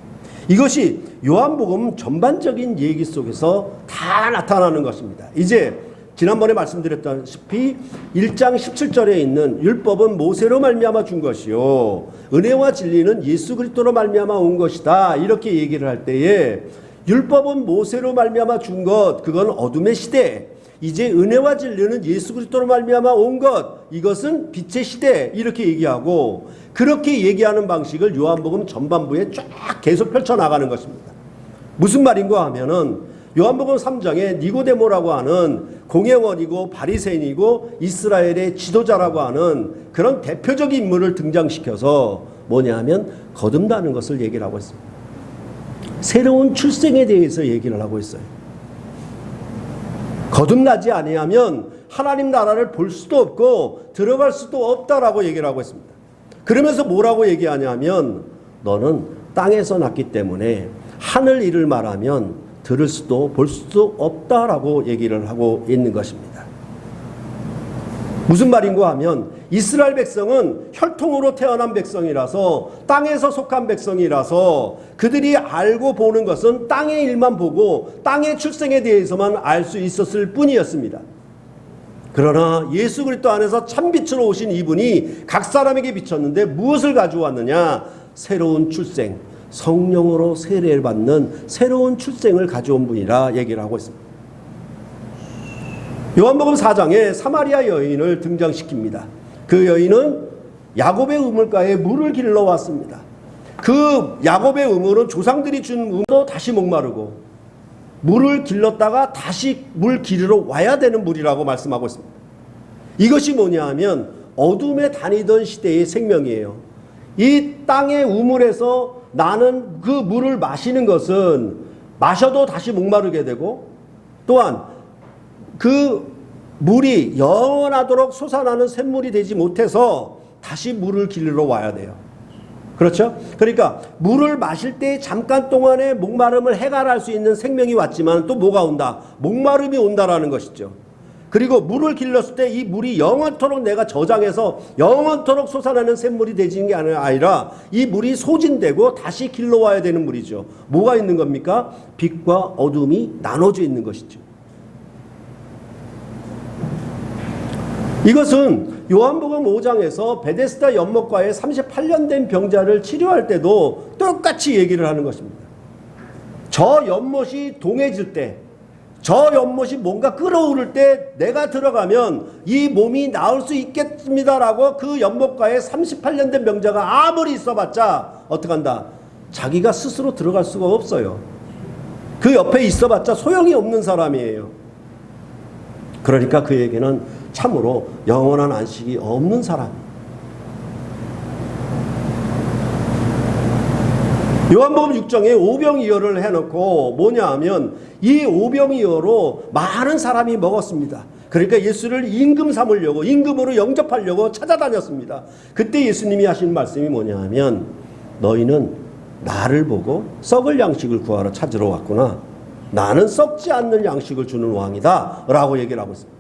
이것이 요한복음 전반적인 얘기 속에서 다 나타나는 것입니다. 이제 지난번에 말씀드렸다시피 1장 17절에 있는 율법은 모세로 말미암아 준 것이요 은혜와 진리는 예수 그리스도로 말미암아 온 것이다 이렇게 얘기를 할 때에 율법은 모세로 말미암아 준 것, 그건 어둠의 시대. 이제 은혜와 진리는 예수 그리스도로 말미암아 온 것, 이것은 빛의 시대 이렇게 얘기하고, 그렇게 얘기하는 방식을 요한복음 전반부에 쫙 계속 펼쳐나가는 것입니다. 무슨 말인가 하면은 요한복음 3장에 니고데모라고 하는 공회원이고 바리새인이고 이스라엘의 지도자라고 하는 그런 대표적인 인물을 등장시켜서 뭐냐 하면 거듭나는 것을 얘기를 하고 있습니다. 새로운 출생에 대해서 얘기를 하고 있어요. 거듭나지 아니하면 하나님 나라를 볼 수도 없고 들어갈 수도 없다라고 얘기를 하고 있습니다. 그러면서 뭐라고 얘기하냐면 너는 땅에서 났기 때문에 하늘 일을 말하면 들을 수도 볼 수도 없다라고 얘기를 하고 있는 것입니다. 무슨 말인가 하면 이스라엘 백성은 혈통으로 태어난 백성이라서 땅에서 속한 백성이라서 그들이 알고 보는 것은 땅의 일만 보고 땅의 출생에 대해서만 알 수 있었을 뿐이었습니다. 그러나 예수 그리스도 안에서 참빛으로 오신 이분이 각 사람에게 비쳤는데 무엇을 가져왔느냐? 새로운 출생, 성령으로 세례를 받는 새로운 출생을 가져온 분이라 얘기를 하고 있습니다. 요한복음 4장에 사마리아 여인을 등장시킵니다. 그 여인은 야곱의 우물가에 물을 길러 왔습니다. 그 야곱의 우물은 조상들이 준 우물도 다시 목마르고 물을 길렀다가 다시 물 길러 와야 되는 물이라고 말씀하고 있습니다. 이것이 뭐냐 하면 어둠에 다니던 시대의 생명이에요. 이 땅의 우물에서 나는 그 물을 마시는 것은 마셔도 다시 목마르게 되고 또한 그 물이 영원하도록 솟아나는 샘물이 되지 못해서 다시 물을 길러 와야 돼요. 그렇죠? 그러니까 물을 마실 때 잠깐 동안의 목마름을 해결할 수 있는 생명이 왔지만 또 뭐가 온다? 목마름이 온다라는 것이죠. 그리고 물을 길렀을 때 이 물이 영원토록 내가 저장해서 영원토록 솟아나는 샘물이 되지는 게 아니라 이 물이 소진되고 다시 길러와야 되는 물이죠. 뭐가 있는 겁니까? 빛과 어둠이 나눠져 있는 것이죠. 이것은 요한복음 5장에서 베데스다 연못가에 38년 된 병자를 치료할 때도 똑같이 얘기를 하는 것입니다. 저 연못이 동해질 때, 저 연못이 뭔가 끓어오를 때 내가 들어가면 이 몸이 나을 수 있겠습니다라고 그 연못가에 38년 된 병자가 아무리 있어봤자 어떡한다? 자기가 스스로 들어갈 수가 없어요. 그 옆에 있어봤자 소용이 없는 사람이에요. 그러니까 그에게는 참으로 영원한 안식이 없는 사람. 요한복음 6장에 오병이어를 해놓고 뭐냐 하면 이 오병이어로 많은 사람이 먹었습니다. 그러니까 예수를 임금 삼으려고 임금으로 영접하려고 찾아다녔습니다. 그때 예수님이 하신 말씀이 뭐냐 하면 너희는 나를 보고 썩을 양식을 구하러 찾으러 왔구나. 나는 썩지 않는 양식을 주는 왕이다 라고 얘기를 하고 있습니다.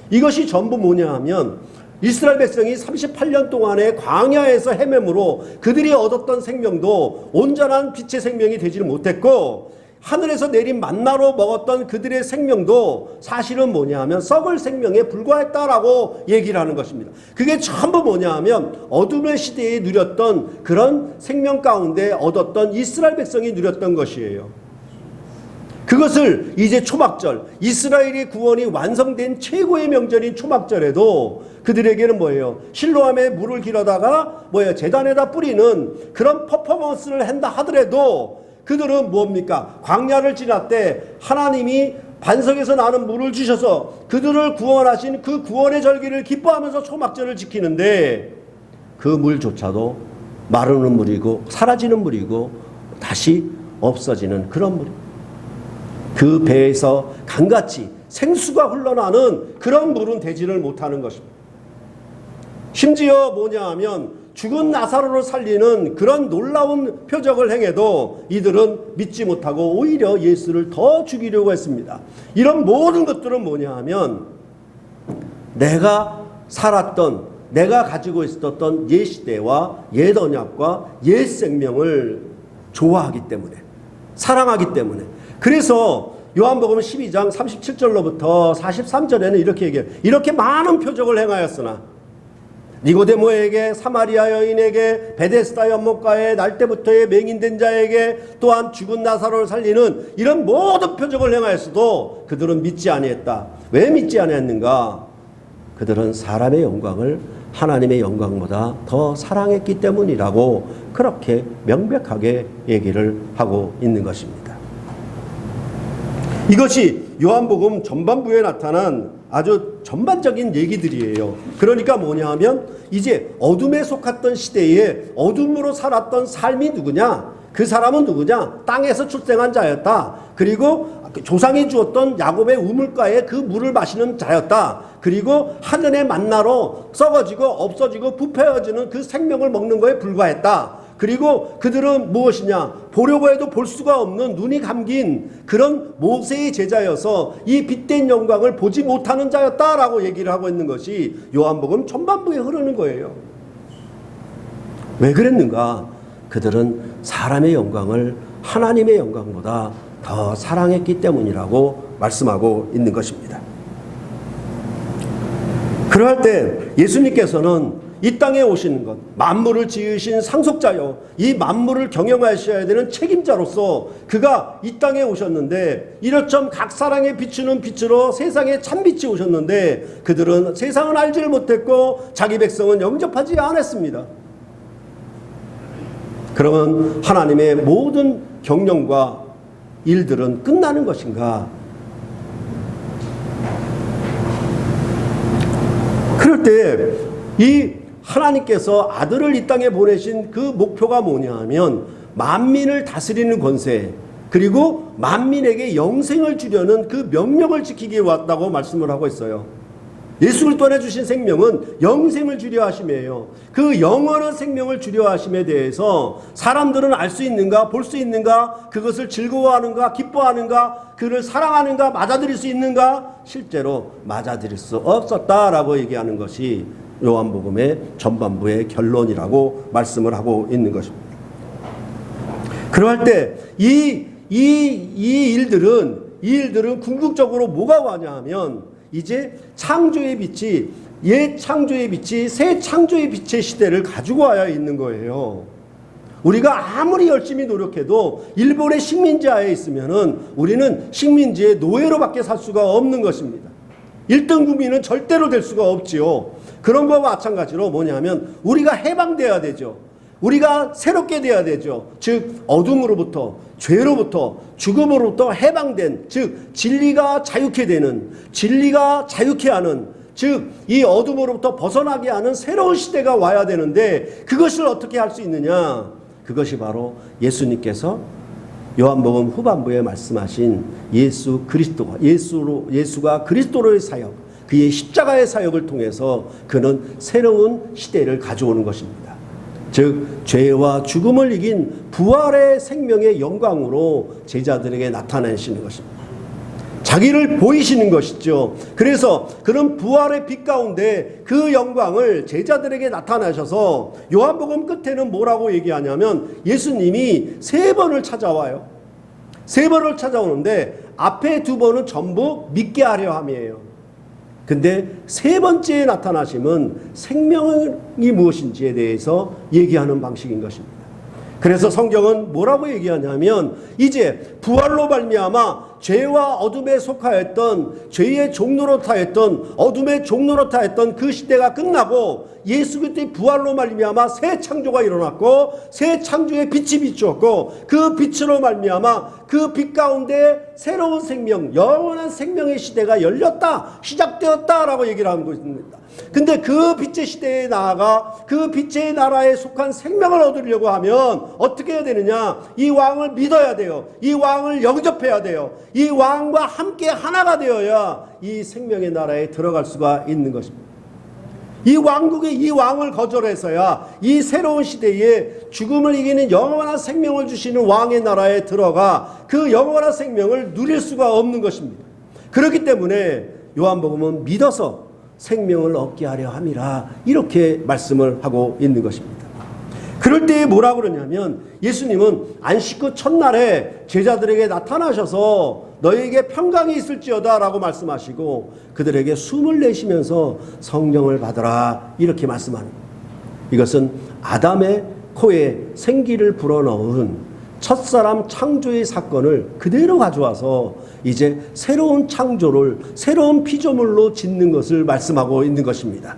이것이 전부 뭐냐 하면 이스라엘 백성이 38년 동안의 광야에서 헤매므로 그들이 얻었던 생명도 온전한 빛의 생명이 되지를 못했고 하늘에서 내린 만나로 먹었던 그들의 생명도 사실은 뭐냐 하면 썩을 생명에 불과했다라고 얘기를 하는 것입니다. 그게 전부 뭐냐 하면 어둠의 시대에 누렸던 그런 생명 가운데 얻었던 이스라엘 백성이 누렸던 것이에요. 그것을 이제 초막절, 이스라엘의 구원이 완성된 최고의 명절인 초막절에도 그들에게는 뭐예요? 실로암에 물을 길어다가 제단에다 뿌리는 그런 퍼포먼스를 한다 하더라도 그들은 뭡니까? 광야를 지날 때 하나님이 반석에서 나는 물을 주셔서 그들을 구원하신 그 구원의 절기를 기뻐하면서 초막절을 지키는데 그 물조차도 마르는 물이고 사라지는 물이고 다시 없어지는 그런 물입니다. 그 배에서 강같이 생수가 흘러나는 그런 물은 되지를 못하는 것입니다. 심지어 뭐냐 하면 죽은 나사로를 살리는 그런 놀라운 표적을 행해도 이들은 믿지 못하고 오히려 예수를 더 죽이려고 했습니다. 이런 모든 것들은 뭐냐 하면 내가 살았던, 내가 가지고 있었던 옛 시대와 옛 언약과 옛 생명을 좋아하기 때문에, 사랑하기 때문에. 그래서 요한복음 12장 37절로부터 43절에는 이렇게 얘기해요. 이렇게 많은 표적을 행하였으나 니고데모에게, 사마리아 여인에게, 베데스다 연못가에 날때부터의 맹인된 자에게, 또한 죽은 나사로를 살리는 이런 모든 표적을 행하였어도 그들은 믿지 아니했다. 왜 믿지 아니했는가? 그들은 사람의 영광을 하나님의 영광보다 더 사랑했기 때문이라고 그렇게 명백하게 얘기를 하고 있는 것입니다. 이것이 요한복음 전반부에 나타난 아주 전반적인 얘기들이에요. 그러니까 뭐냐 하면 이제 어둠에 속했던 시대에 어둠으로 살았던 삶이 누구냐? 그 사람은 누구냐? 땅에서 출생한 자였다. 그리고 조상이 주었던 야곱의 우물가에 그 물을 마시는 자였다. 그리고 하늘의 만나로 썩어지고 없어지고 부패해지는 그 생명을 먹는 거에 불과했다. 그리고 그들은 무엇이냐? 보려고 해도 볼 수가 없는 눈이 감긴 그런 모세의 제자여서 이 빛된 영광을 보지 못하는 자였다라고 얘기를 하고 있는 것이 요한복음 전반부에 흐르는 거예요. 왜 그랬는가? 그들은 사람의 영광을 하나님의 영광보다 더 사랑했기 때문이라고 말씀하고 있는 것입니다. 그럴 때 예수님께서는 이 땅에 오시는 것, 만물을 지으신 상속자요, 이 만물을 경영하셔야 되는 책임자로서 그가 이 땅에 오셨는데, 이렇점 각 사랑에 비추는 빛으로 세상에 참빛이 오셨는데 그들은 세상은 알지를 못했고 자기 백성은 영접하지 않았습니다. 그러면 하나님의 모든 경영과 일들은 끝나는 것인가? 그럴 때 이 하나님께서 아들을 이 땅에 보내신 그 목표가 뭐냐 하면 만민을 다스리는 권세, 그리고 만민에게 영생을 주려는 그 명령을 지키기 위해 왔다고 말씀을 하고 있어요. 예수 그리스도에 주신 생명은 영생을 주려 하심이에요. 그 영원한 생명을 주려 하심에 대해서 사람들은 알 수 있는가, 볼 수 있는가, 그것을 즐거워하는가, 기뻐하는가, 그를 사랑하는가, 맞아들일 수 있는가? 실제로 맞아들일 수 없었다라고 얘기하는 것이 요한복음의 전반부의 결론이라고 말씀을 하고 있는 것입니다. 그럴 때 이 일들은 궁극적으로 뭐가 와냐 하면 이제 창조의 빛이, 옛 창조의 빛이 새 창조의 빛의 시대를 가지고 와야 있는 거예요. 우리가 아무리 열심히 노력해도 일본의 식민지하에 있으면은 우리는 식민지의 노예로밖에 살 수가 없는 것입니다. 1등 국민은 절대로 될 수가 없지요. 그런 거와 마찬가지로 뭐냐면 우리가 해방돼야 되죠. 우리가 새롭게 돼야 되죠. 즉 어둠으로부터, 죄로부터, 죽음으로부터 해방된, 즉 진리가 자유케 되는, 진리가 자유케 하는, 즉 이 어둠으로부터 벗어나게 하는 새로운 시대가 와야 되는데 그것을 어떻게 할 수 있느냐? 그것이 바로 예수님께서 요한복음 후반부에 말씀하신 예수 그리스도가, 예수가 그리스도로의 사역, 그의 십자가의 사역을 통해서 그는 새로운 시대를 가져오는 것입니다. 즉 죄와 죽음을 이긴 부활의 생명의 영광으로 제자들에게 나타내시는 것입니다. 자기를 보이시는 것이죠. 그래서 그런 부활의 빛 가운데 그 영광을 제자들에게 나타나셔서 요한복음 끝에는 뭐라고 얘기하냐면 예수님이 3번을 찾아와요. 3번을 찾아오는데 앞에 2번은 전부 믿게 하려 함이에요. 근데 3번째에 나타나심은 생명이 무엇인지에 대해서 얘기하는 방식인 것입니다. 그래서 성경은 뭐라고 얘기하냐면 이제 부활로 말미암아 죄와 어둠에 속하였던, 죄의 종노릇하였던, 어둠의 종노릇하였던 그 시대가 끝나고 예수 그리스도의 부활로 말미암아 새 창조가 일어났고 새 창조의 빛이 비추었고 그 빛으로 말미암아 그 빛 가운데 새로운 생명, 영원한 생명의 시대가 열렸다, 시작되었다라고 얘기를 하는 것입니다. 근데 그 빛의 시대에 나아가 그 빛의 나라에 속한 생명을 얻으려고 하면 어떻게 해야 되느냐? 이 왕을 믿어야 돼요. 이 왕을 영접해야 돼요. 이 왕과 함께 하나가 되어야 이 생명의 나라에 들어갈 수가 있는 것입니다. 이 왕국의 이 왕을 거절해서야 이 새로운 시대에 죽음을 이기는 영원한 생명을 주시는 왕의 나라에 들어가 그 영원한 생명을 누릴 수가 없는 것입니다. 그렇기 때문에 요한복음은 믿어서 생명을 얻게 하려 함이라 이렇게 말씀을 하고 있는 것입니다. 그럴 때 뭐라고 그러냐면 예수님은 안식 후 첫날에 제자들에게 나타나셔서 너희에게 평강이 있을지어다 라고 말씀하시고 그들에게 숨을 내쉬면서 성령을 받으라 이렇게 말씀하는 거예요. 이것은 아담의 코에 생기를 불어넣은 첫사람 창조의 사건을 그대로 가져와서 이제 새로운 창조를 새로운 피조물로 짓는 것을 말씀하고 있는 것입니다.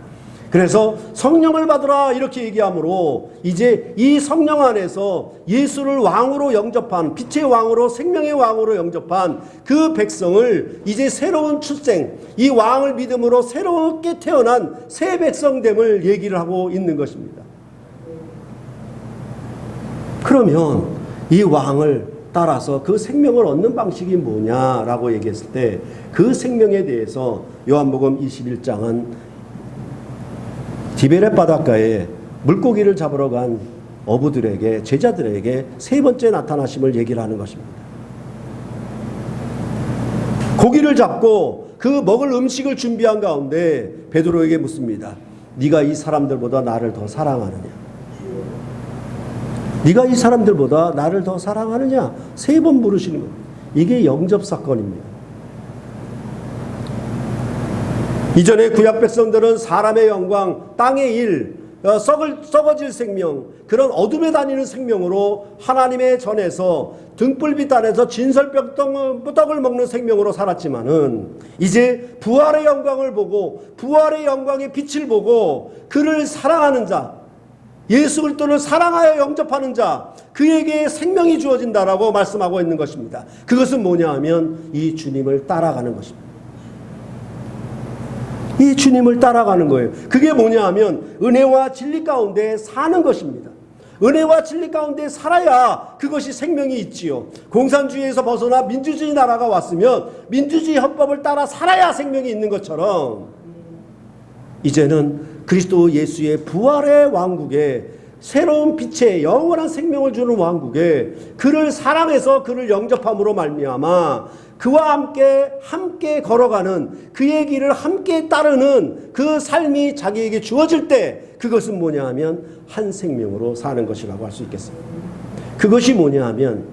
그래서 성령을 받으라 이렇게 얘기하므로 이제 이 성령 안에서 예수를 왕으로 영접한 빛의 왕으로 생명의 왕으로 영접한 그 백성을 이제 새로운 출생 이 왕을 믿음으로 새롭게 태어난 새 백성됨을 얘기를 하고 있는 것입니다. 그러면 이 왕을 따라서 그 생명을 얻는 방식이 뭐냐라고 얘기했을 때 그 생명에 대해서 요한복음 21장은 디베렛 바닷가에 물고기를 잡으러 간 어부들에게 제자들에게 세 번째 나타나심을 얘기를 하는 것입니다. 고기를 잡고 그 먹을 음식을 준비한 가운데 베드로에게 묻습니다. 네가 이 사람들보다 나를 더 사랑하느냐? 네가 이 사람들보다 나를 더 사랑하느냐? 세 번 물으시는 겁니다. 이게 영접 사건입니다. 이전에 구약 백성들은 사람의 영광, 땅의 일, 썩어질 생명, 그런 어둠에 다니는 생명으로 하나님의 전에서 등불빛 안에서 진설병 떡을 먹는 생명으로 살았지만은 이제 부활의 영광을 보고 부활의 영광의 빛을 보고 그를 사랑하는 자, 예수 그리스도를 사랑하여 영접하는 자, 그에게 생명이 주어진다라고 말씀하고 있는 것입니다. 그것은 뭐냐 하면 이 주님을 따라가는 것입니다. 이 주님을 따라가는 거예요. 그게 뭐냐 하면 은혜와 진리 가운데 사는 것입니다. 은혜와 진리 가운데 살아야 그것이 생명이 있지요. 공산주의에서 벗어나 민주주의 나라가 왔으면 민주주의 헌법을 따라 살아야 생명이 있는 것처럼 이제는 그리스도 예수의 부활의 왕국에 새로운 빛의 영원한 생명을 주는 왕국에 그를 사랑해서 그를 영접함으로 말미암아 그와 함께 걸어가는 그의 길을 함께 따르는 그 삶이 자기에게 주어질 때 그것은 뭐냐 하면 한 생명으로 사는 것이라고 할 수 있겠습니다. 그것이 뭐냐 하면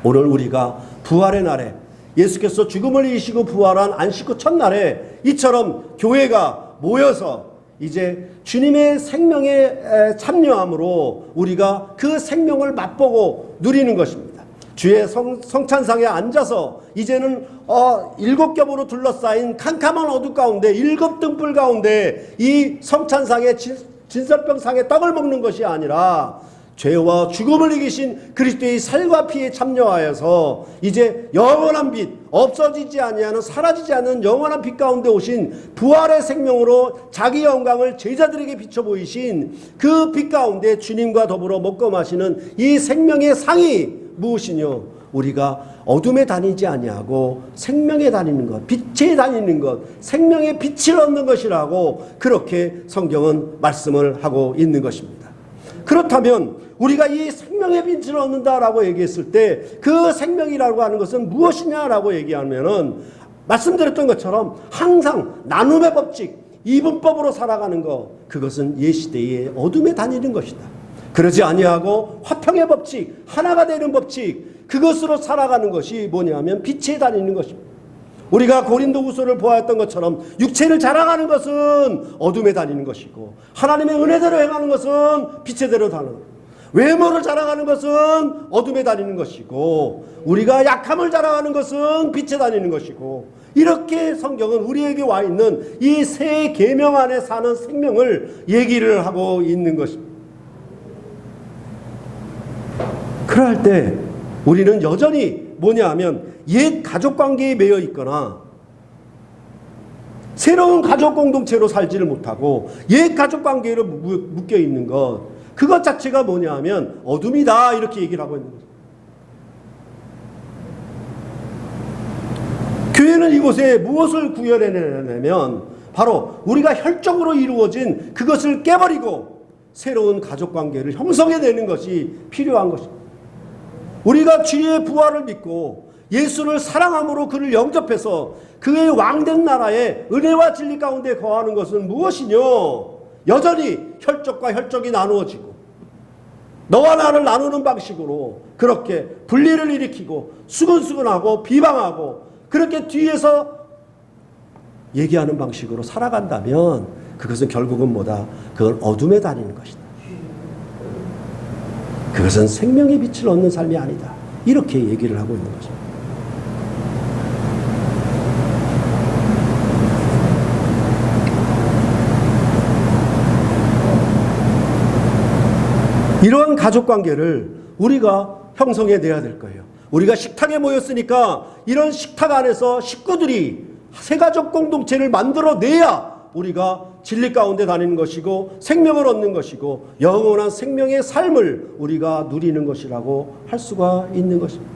오늘 우리가 부활의 날에 예수께서 죽음을 이기시고 부활한 안식 후 첫날에 이처럼 교회가 모여서 이제 주님의 생명에 참여함으로 우리가 그 생명을 맛보고 누리는 것입니다. 주의 성찬상에 앉아서 이제는 7겹으로 둘러싸인 캄캄한 어둠 가운데 7등불 가운데 이 성찬상에 진설병상에 떡을 먹는 것이 아니라 죄와 죽음을 이기신 그리스도의 살과 피에 참여하여서 이제 영원한 빛, 없어지지 아니하는 사라지지 않는 영원한 빛 가운데 오신 부활의 생명으로 자기 영광을 제자들에게 비춰 보이신 그 빛 가운데 주님과 더불어 먹고 마시는 이 생명의 상이 무엇이뇨? 우리가 어둠에 다니지 아니하고 생명에 다니는 것, 빛에 다니는 것, 생명의 빛을 얻는 것이라고 그렇게 성경은 말씀을 하고 있는 것입니다. 그렇다면 우리가 이 생명의 빛을 얻는다라고 얘기했을 때 그 생명이라고 하는 것은 무엇이냐라고 얘기하면은 말씀드렸던 것처럼 항상 나눔의 법칙, 이분법으로 살아가는 것, 그것은 예시대의 어둠에 다니는 것이다. 그러지 아니하고 화평의 법칙, 하나가 되는 법칙, 그것으로 살아가는 것이 뭐냐면 빛에 다니는 것입니다. 우리가 고린도후서를 보았던 것처럼 육체를 자랑하는 것은 어둠에 다니는 것이고 하나님의 은혜대로 행하는 것은 빛의대로 다니는 것이고 외모를 자랑하는 것은 어둠에 다니는 것이고 우리가 약함을 자랑하는 것은 빛에 다니는 것이고 이렇게 성경은 우리에게 와 있는 이 새 계명 안에 사는 생명을 얘기를 하고 있는 것입니다. 그럴 때 우리는 여전히 뭐냐 하면 옛 가족관계에 매여 있거나 새로운 가족 공동체로 살지를 못하고 옛 가족관계로 묶여 있는 것, 그것 자체가 뭐냐 하면 어둠이다 이렇게 얘기를 하고 있는 거죠. 교회는 이곳에 무엇을 구현해내냐면 바로 우리가 혈적으로 이루어진 그것을 깨버리고 새로운 가족관계를 형성해내는 것이 필요한 것입니다. 우리가 주의 부활을 믿고 예수를 사랑함으로 그를 영접해서 그의 왕된 나라의 은혜와 진리 가운데 거하는 것은 무엇이뇨? 여전히 혈족과 혈족이 나누어지고 너와 나를 나누는 방식으로 그렇게 분리를 일으키고 수근수근하고 비방하고 그렇게 뒤에서 얘기하는 방식으로 살아간다면 그것은 결국은 뭐다? 그건 어둠에 다니는 것이다. 그것은 생명의 빛을 얻는 삶이 아니다. 이렇게 얘기를 하고 있는 것입니다. 이러한 가족관계를 우리가 형성해내야 될 거예요. 우리가 식탁에 모였으니까 이런 식탁 안에서 식구들이 새가족 공동체를 만들어내야 우리가 진리 가운데 다니는 것이고 생명을 얻는 것이고 영원한 생명의 삶을 우리가 누리는 것이라고 할 수가 있는 것입니다.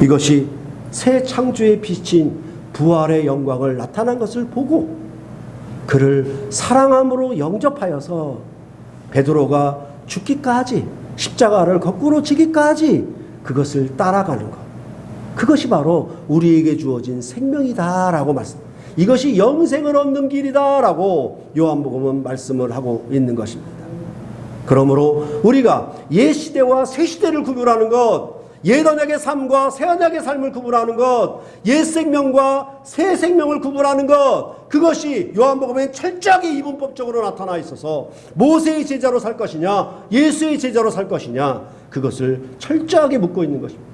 이것이 새 창조의 빛인 부활의 영광을 나타난 것을 보고 그를 사랑함으로 영접하여서 베드로가 죽기까지 십자가를 거꾸로 지기까지 그것을 따라가는 것. 그것이 바로 우리에게 주어진 생명이다라고 말씀. 이것이 영생을 얻는 길이다라고 요한복음은 말씀을 하고 있는 것입니다. 그러므로 우리가 옛 시대와 새 시대를 구분하는 것, 옛 언약의 삶과 새 언약의 삶을 구분하는 것, 옛 생명과 새 생명을 구분하는 것, 그것이 요한복음에 철저하게 이분법적으로 나타나 있어서 모세의 제자로 살 것이냐 예수의 제자로 살 것이냐 그것을 철저하게 묻고 있는 것입니다.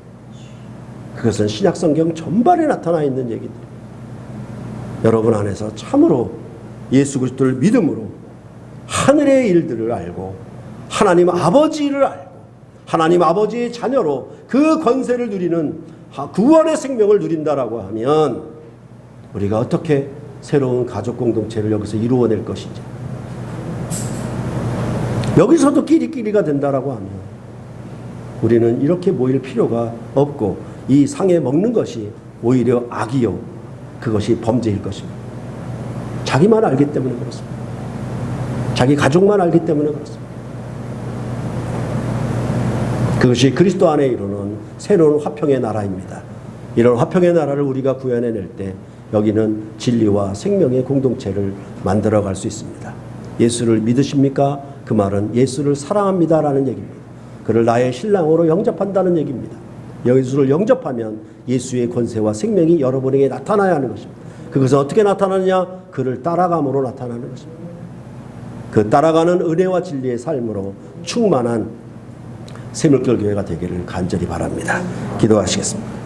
그것은 신약성경 전반에 나타나 있는 얘기들. 여러분 안에서 참으로 예수 그리스도를 믿음으로 하늘의 일들을 알고 하나님 아버지를 알고 하나님 아버지의 자녀로 그 권세를 누리는 구원의 생명을 누린다라고 하면 우리가 어떻게 새로운 가족 공동체를 여기서 이루어낼 것인지, 여기서도 끼리끼리가 된다라고 하면 우리는 이렇게 모일 필요가 없고 이 상에 먹는 것이 오히려 악이요 그것이 범죄일 것입니다. 자기만 알기 때문에 그렇습니다. 자기 가족만 알기 때문에 그렇습니다. 그것이 그리스도 안에 이루는 새로운 화평의 나라입니다. 이런 화평의 나라를 우리가 구현해낼 때 여기는 진리와 생명의 공동체를 만들어갈 수 있습니다. 예수를 믿으십니까? 그 말은 예수를 사랑합니다라는 얘기입니다. 그를 나의 신랑으로 영접한다는 얘기입니다. 예수를 영접하면 예수의 권세와 생명이 여러분에게 나타나야 하는 것입니다. 그것은 어떻게 나타나느냐? 그를 따라감으로 나타나는 것입니다. 그 따라가는 은혜와 진리의 삶으로 충만한 새물결 교회가 되기를 간절히 바랍니다. 기도하시겠습니다.